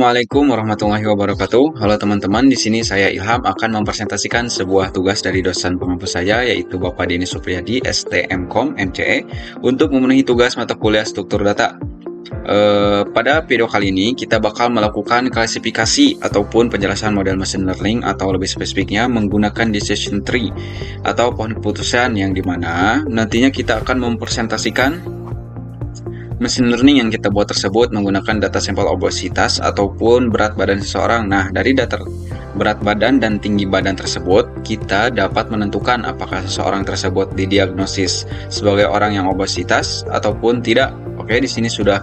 Assalamualaikum warahmatullahi wabarakatuh. Halo teman-teman, di sini saya Ilham akan mempresentasikan sebuah tugas dari dosen pengampu saya, yaitu Bapak Denny Supriyadi, STMkom MCE, untuk memenuhi tugas mata kuliah struktur data. Pada video kali ini kita bakal melakukan klasifikasi ataupun penjelasan model machine learning, atau lebih spesifiknya menggunakan decision tree atau pohon keputusan, yang dimana nantinya kita akan mempresentasikan machine learning yang kita buat tersebut menggunakan data sampel obesitas ataupun berat badan seseorang. Nah, dari data berat badan dan tinggi badan tersebut, kita dapat menentukan apakah seseorang tersebut didiagnosis sebagai orang yang obesitas ataupun tidak. Oke, di sini sudah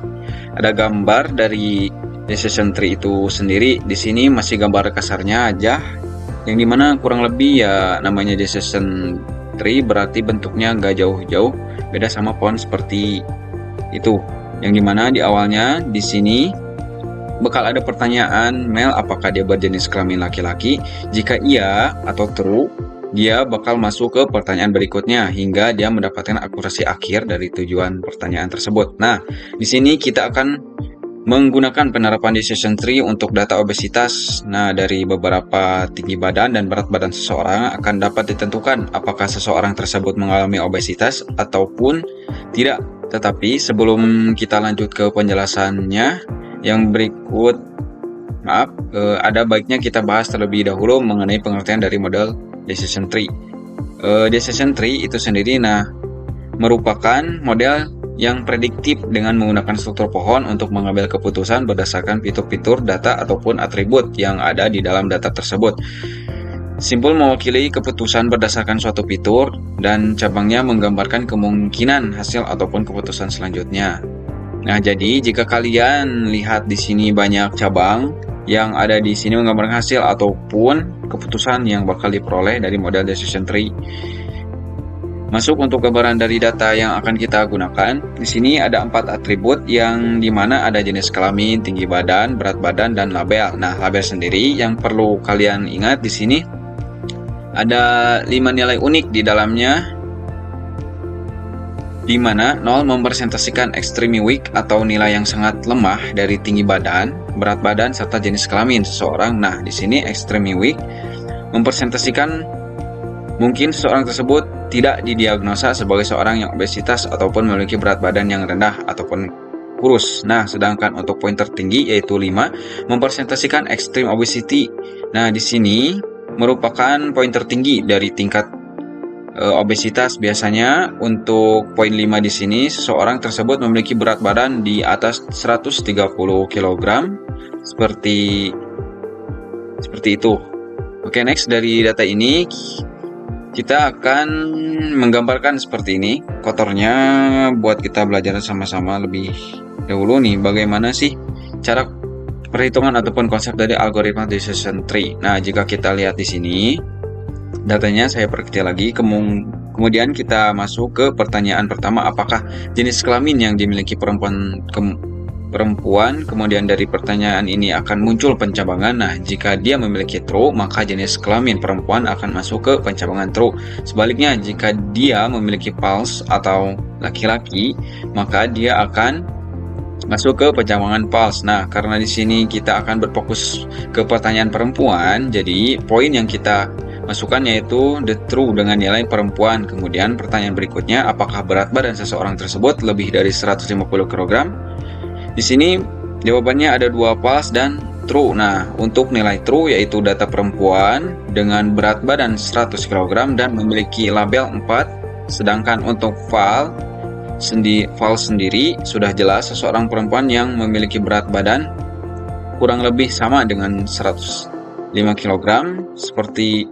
ada gambar dari decision tree itu sendiri. Di sini masih gambar kasarnya aja, yang dimana kurang lebih ya namanya decision tree, berarti bentuknya nggak jauh-jauh beda sama pohon seperti itu, yang dimana di awalnya di sini bakal ada pertanyaan male, apakah dia berjenis kelamin laki-laki. Jika iya atau true, dia bakal masuk ke pertanyaan berikutnya hingga dia mendapatkan akurasi akhir dari tujuan pertanyaan tersebut. Nah, di sini kita akan menggunakan penerapan decision tree untuk data obesitas. Nah, dari beberapa tinggi badan dan berat badan seseorang akan dapat ditentukan apakah seseorang tersebut mengalami obesitas ataupun tidak. Tetapi sebelum kita lanjut ke penjelasannya yang berikut, ada baiknya kita bahas terlebih dahulu mengenai pengertian dari model decision tree. Decision tree itu sendiri merupakan model yang prediktif dengan menggunakan struktur pohon untuk mengambil keputusan berdasarkan fitur-fitur data ataupun atribut yang ada di dalam data tersebut. Simpul mewakili keputusan berdasarkan suatu fitur, dan cabangnya menggambarkan kemungkinan hasil ataupun keputusan selanjutnya. Nah, jadi jika kalian lihat di sini banyak cabang yang ada di sini menggambarkan hasil ataupun keputusan yang bakal diperoleh dari model decision tree. Masuk untuk gambaran dari data yang akan kita gunakan. Di sini ada 4 atribut, yang dimana ada jenis kelamin, tinggi badan, berat badan, dan label. Nah, label sendiri yang perlu kalian ingat di sini ada 5 nilai unik di dalamnya, di mana 0 mempresentasikan extremely weak atau nilai yang sangat lemah dari tinggi badan, berat badan, serta jenis kelamin seseorang. Nah, di sini extremely weak mempresentasikan mungkin seseorang tersebut tidak didiagnosa sebagai seorang yang obesitas ataupun memiliki berat badan yang rendah ataupun kurus. Nah, sedangkan untuk poin tertinggi yaitu 5 mempresentasikan extreme obesity. Nah, di sini merupakan poin tertinggi dari tingkat obesitas. Biasanya untuk poin 5 di sini seseorang tersebut memiliki berat badan di atas 130 kg seperti itu. Oke, next dari data ini kita akan menggambarkan seperti ini kotornya buat kita belajar sama-sama lebih dahulu nih, bagaimana sih cara perhitungan ataupun konsep dari algoritma decision tree. Nah, jika kita lihat di sini datanya saya perkecil lagi, kemudian kita masuk ke pertanyaan pertama, apakah jenis kelamin yang dimiliki perempuan. Kemudian dari pertanyaan ini akan muncul pencabangan. Nah, jika dia memiliki true, maka jenis kelamin perempuan akan masuk ke pencabangan true. Sebaliknya, jika dia memiliki false atau laki-laki, maka dia akan masuk ke pencabangan false. Nah, karena di sini kita akan berfokus ke pertanyaan perempuan, jadi poin yang kita masukkan yaitu the true dengan nilai perempuan. Kemudian pertanyaan berikutnya, apakah berat badan seseorang tersebut lebih dari 150 kg? Di sini jawabannya ada 2 false dan true. Nah, untuk nilai true yaitu data perempuan dengan berat badan 100 kg dan memiliki label 4. Sedangkan untuk false sendiri sudah jelas seseorang perempuan yang memiliki berat badan kurang lebih sama dengan 105 kg seperti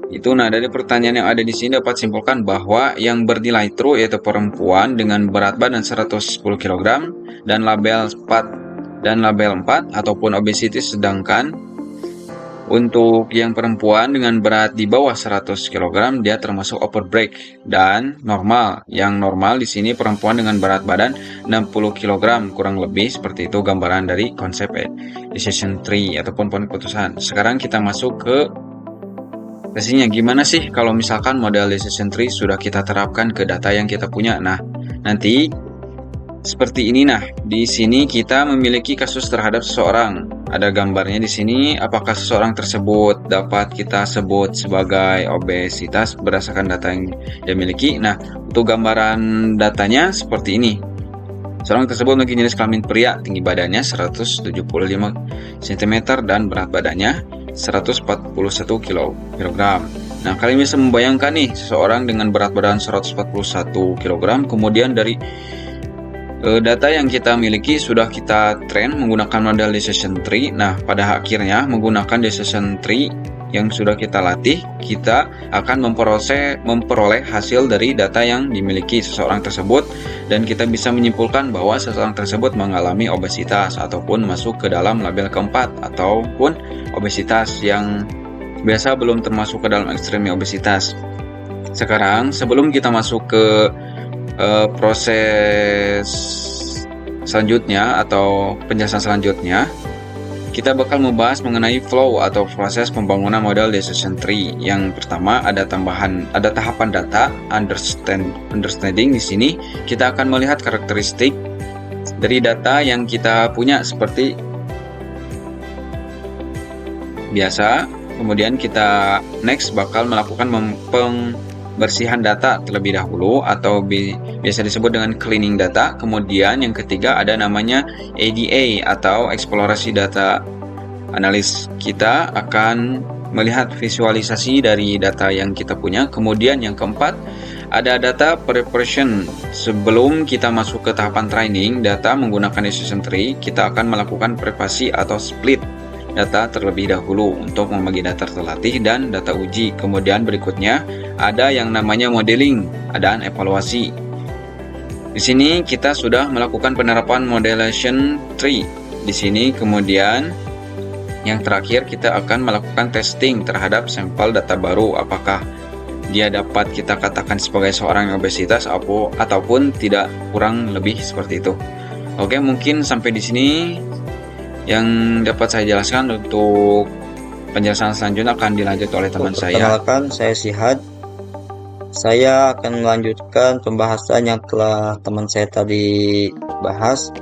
itu. Nah, dari pertanyaan yang ada di sini dapat simpulkan bahwa yang bernilai true yaitu perempuan dengan berat badan 110 kg dan label 4 ataupun obesity. Sedangkan untuk yang perempuan dengan berat di bawah 100 kg dia termasuk overbreak dan normal. Yang normal di sini perempuan dengan berat badan 60 kg kurang lebih seperti itu gambaran dari konsep decision tree ataupun pohon keputusan. Sekarang kita masuk ke tesnya. Gimana sih kalau misalkan model decision tree sudah kita terapkan ke data yang kita punya? Nah, nanti seperti ini. Nah, di sini kita memiliki kasus terhadap seseorang. Ada gambarnya di sini. Apakah seseorang tersebut dapat kita sebut sebagai obesitas berdasarkan data yang dia miliki? Nah, untuk gambaran datanya seperti ini. Seorang tersebut memiliki jenis kelamin pria, tinggi badannya 175 cm dan berat badannya 141 kg. Nah, kalian bisa membayangkan nih, seseorang dengan berat badan 141 kg, kemudian dari data yang kita miliki sudah kita train menggunakan model decision tree. Nah, pada akhirnya menggunakan decision tree yang sudah kita latih, kita akan memperoleh hasil dari data yang dimiliki seseorang tersebut, dan kita bisa menyimpulkan bahwa seseorang tersebut mengalami obesitas ataupun masuk ke dalam label keempat, ataupun obesitas yang biasa belum termasuk ke dalam ekstremnya obesitas. Sekarang sebelum kita masuk ke proses selanjutnya atau penjelasan selanjutnya, kita bakal membahas mengenai flow atau proses pembangunan model decision tree. Yang pertama ada tahapan data understanding. Di sini kita akan melihat karakteristik dari data yang kita punya seperti biasa. Kemudian kita next bakal melakukan pembersihan data terlebih dahulu atau biasa disebut dengan cleaning data. Kemudian yang ketiga ada namanya ADA atau eksplorasi data analis. Kita akan melihat visualisasi dari data yang kita punya. Kemudian yang keempat ada data preparation. Sebelum kita masuk ke tahapan training data menggunakan decision tree, kita akan melakukan preparasi atau split data terlebih dahulu untuk membagi data terlatih dan data uji. Kemudian berikutnya ada yang namanya modeling dan evaluasi. Di sini kita sudah melakukan penerapan modelation tree. Di sini kemudian yang terakhir kita akan melakukan testing terhadap sampel data baru, apakah dia dapat kita katakan sebagai seorang obesitas ataupun tidak, kurang lebih seperti itu. Oke, mungkin sampai di sini yang dapat saya jelaskan. Untuk penjelasan selanjutnya akan dilanjut oleh teman saya. Perkenalkan, saya Sihad. Saya akan melanjutkan pembahasan yang telah teman saya tadi bahas.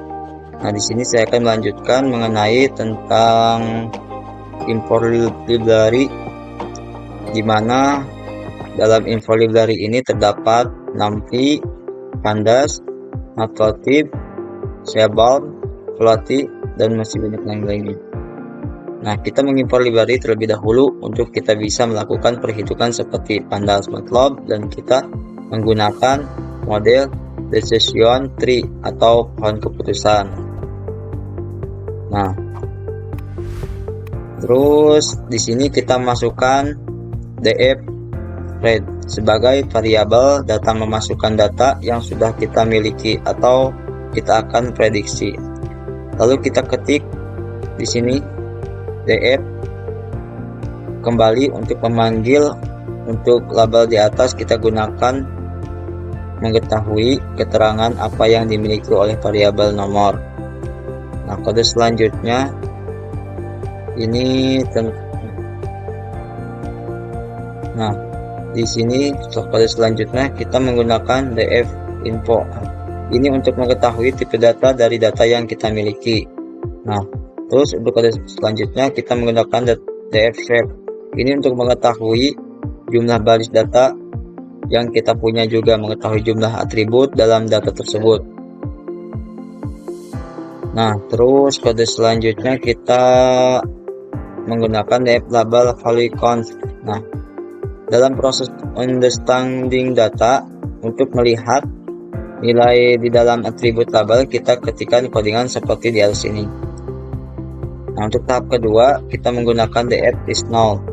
Nah, di sini saya akan melanjutkan mengenai tentang import library, di mana dalam import library ini terdapat NumPy, Pandas, Matplotlib, Seaborn, Plotly, dan masih banyak yang lainnya. Nah, kita mengimpor library terlebih dahulu untuk kita bisa melakukan perhitungan seperti Pandas, Matplotlib, dan kita menggunakan model decision tree atau pohon keputusan. Nah, terus di sini kita masukkan df read sebagai variabel data memasukkan data yang sudah kita miliki atau kita akan prediksi. Lalu kita ketik di sini df kembali untuk memanggil. Untuk label di atas kita gunakan mengetahui keterangan apa yang dimiliki oleh variabel nomor. Nah, kode selanjutnya ini di sini kode selanjutnya kita menggunakan df info. Ini untuk mengetahui tipe data dari data yang kita miliki. Nah, terus untuk kode selanjutnya kita menggunakan df shape. Ini untuk mengetahui jumlah baris data yang kita punya, juga mengetahui jumlah atribut dalam data tersebut. Nah, terus kode selanjutnya kita menggunakan df label value const. Nah, dalam proses understanding data, untuk melihat nilai di dalam atribut label, kita ketikkan codingan seperti di atas ini. Nah, untuk tahap kedua kita menggunakan df is null.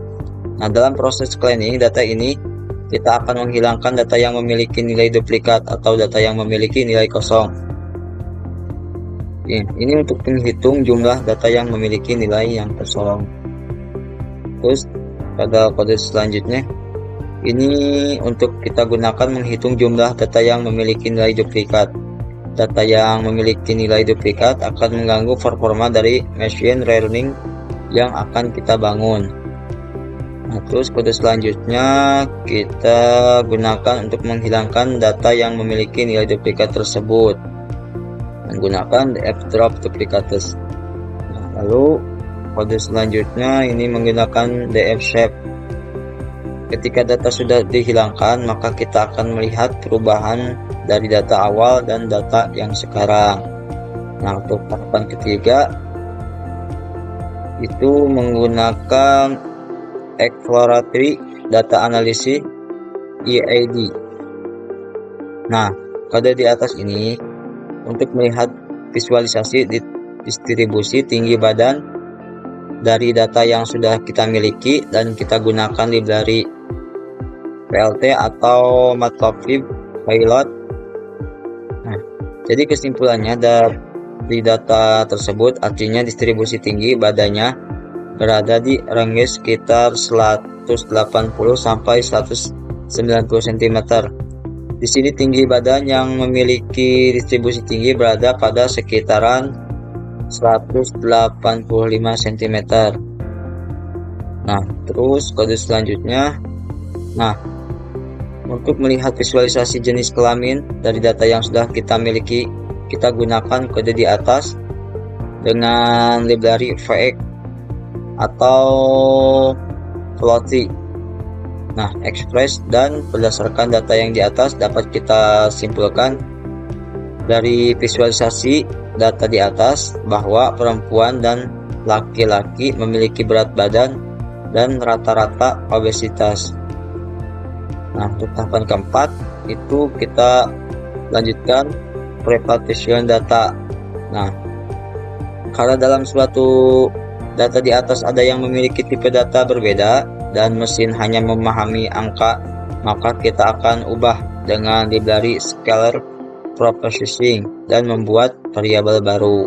Nah, dalam proses cleaning data ini kita akan menghilangkan data yang memiliki nilai duplikat atau data yang memiliki nilai kosong. Ini untuk menghitung jumlah data yang memiliki nilai yang kosong. Terus pada kode selanjutnya ini untuk kita gunakan menghitung jumlah data yang memiliki nilai duplikat. Data yang memiliki nilai duplikat akan mengganggu performa dari machine learning yang akan kita bangun. Nah, terus kode selanjutnya kita gunakan untuk menghilangkan data yang memiliki nilai duplikat tersebut. menggunakan df drop duplicates. Nah, lalu kode selanjutnya ini menggunakan df shape. Ketika data sudah dihilangkan, maka kita akan melihat perubahan dari data awal dan data yang sekarang. Nah, untuk tahapan ketiga itu menggunakan exploratory data analysis EAD. Nah, kode di atas ini untuk melihat visualisasi distribusi tinggi badan dari data yang sudah kita miliki dan kita gunakan library PLT atau Matplotlib pilot. Nah, jadi kesimpulannya dari data tersebut artinya distribusi tinggi badannya berada di range sekitar 180 sampai 190 cm. Di sini tinggi badan yang memiliki distribusi tinggi berada pada sekitaran 185 cm. Nah, terus kode selanjutnya. Nah, untuk melihat visualisasi jenis kelamin dari data yang sudah kita miliki, kita gunakan kode di atas dengan library VX atau Floaty. Nah, express dan berdasarkan data yang di atas dapat kita simpulkan dari visualisasi data di atas bahwa perempuan dan laki-laki memiliki berat badan dan rata-rata obesitas. Nah, untuk tahapan keempat itu kita lanjutkan preparation data. Nah, karena dalam suatu data di atas ada yang memiliki tipe data berbeda dan mesin hanya memahami angka, maka kita akan ubah dengan library scalar preprocessing dan membuat variabel baru.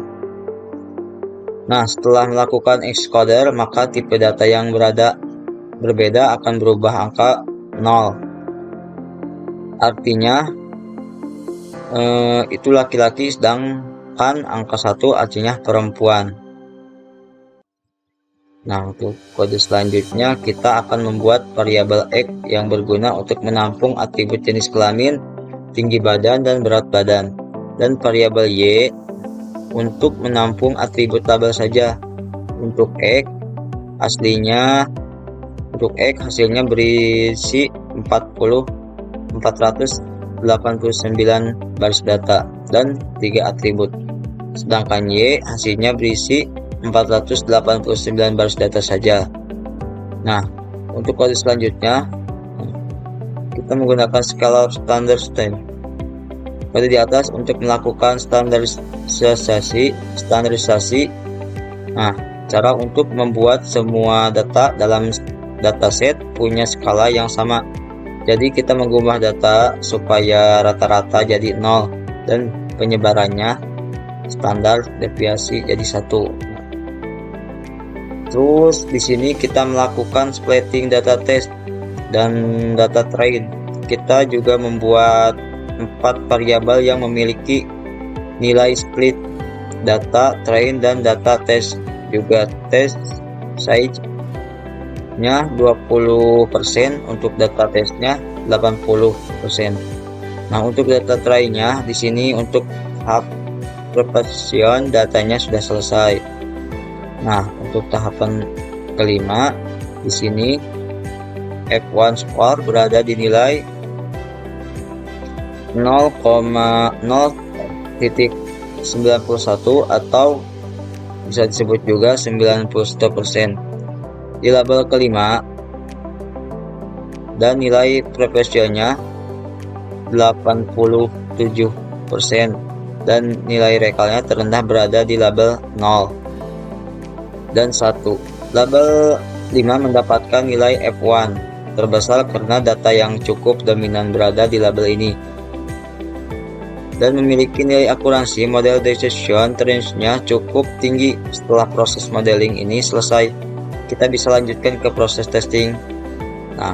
Nah, setelah melakukan encoder, maka tipe data yang berbeda akan berubah angka 0. Artinya itu laki-laki, sedangkan angka 1 artinya perempuan. Nah, untuk kode selanjutnya kita akan membuat variabel X yang berguna untuk menampung atribut jenis kelamin, tinggi badan, dan berat badan, dan variabel Y untuk menampung atribut label saja. Untuk X hasilnya berisi 489 baris data dan 3 atribut, sedangkan Y hasilnya berisi 489 baris data saja. Nah, untuk kode selanjutnya kita menggunakan scalar standardization. Kode di atas untuk melakukan standarisasi. Nah, cara untuk membuat semua data dalam dataset punya skala yang sama. Jadi kita mengubah data supaya rata-rata jadi 0 dan penyebarannya standar deviasi jadi 1. Terus di sini kita melakukan splitting data test dan data train. Kita juga membuat 4 variabel yang memiliki nilai split, data train dan data test. Juga test size nya 20%, untuk data testnya 80%. Nah, untuk data try-nya di sini untuk tahap preparation datanya sudah selesai. Nah, untuk tahapan kelima di sini F1 score berada di nilai 0,0.91 atau bisa disebut juga 91%. Di label kelima dan nilai preparation-nya 87% dan nilai rekalnya terendah berada di label 0 dan 1. Label 5 mendapatkan nilai F1 terbesar karena data yang cukup dominan berada di label ini dan memiliki nilai akurasi model decision range-nya cukup tinggi. Setelah proses modeling ini selesai, kita bisa lanjutkan ke proses testing. Nah,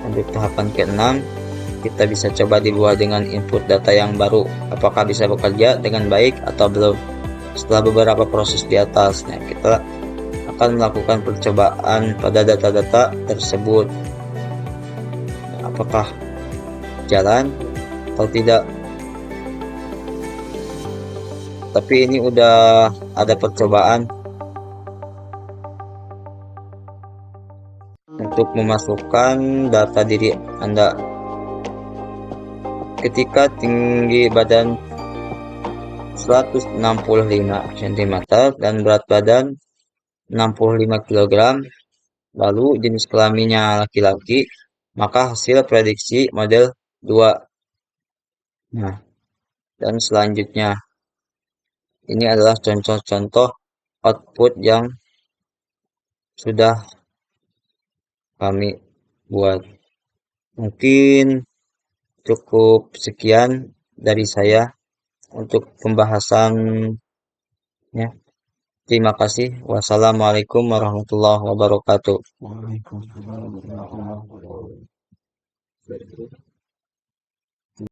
untuk tahapan ke-6 kita bisa coba dibuat dengan input data yang baru, apakah bisa bekerja dengan baik atau belum. Setelah beberapa proses di atas, nah, kita akan melakukan percobaan pada data-data tersebut, apakah jalan atau tidak. tapi ini udah ada percobaan untuk memasukkan data diri Anda. Ketika tinggi badan 165 cm dan berat badan 65 kg, lalu jenis kelaminnya laki-laki, maka hasil prediksi model 2. Nah, dan selanjutnya, ini adalah contoh-contoh output yang sudah kami buat. Mungkin cukup sekian dari saya untuk pembahasannya. Terima kasih. Wassalamualaikum warahmatullahi wabarakatuh. Waalaikumsalam warahmatullahi wabarakatuh.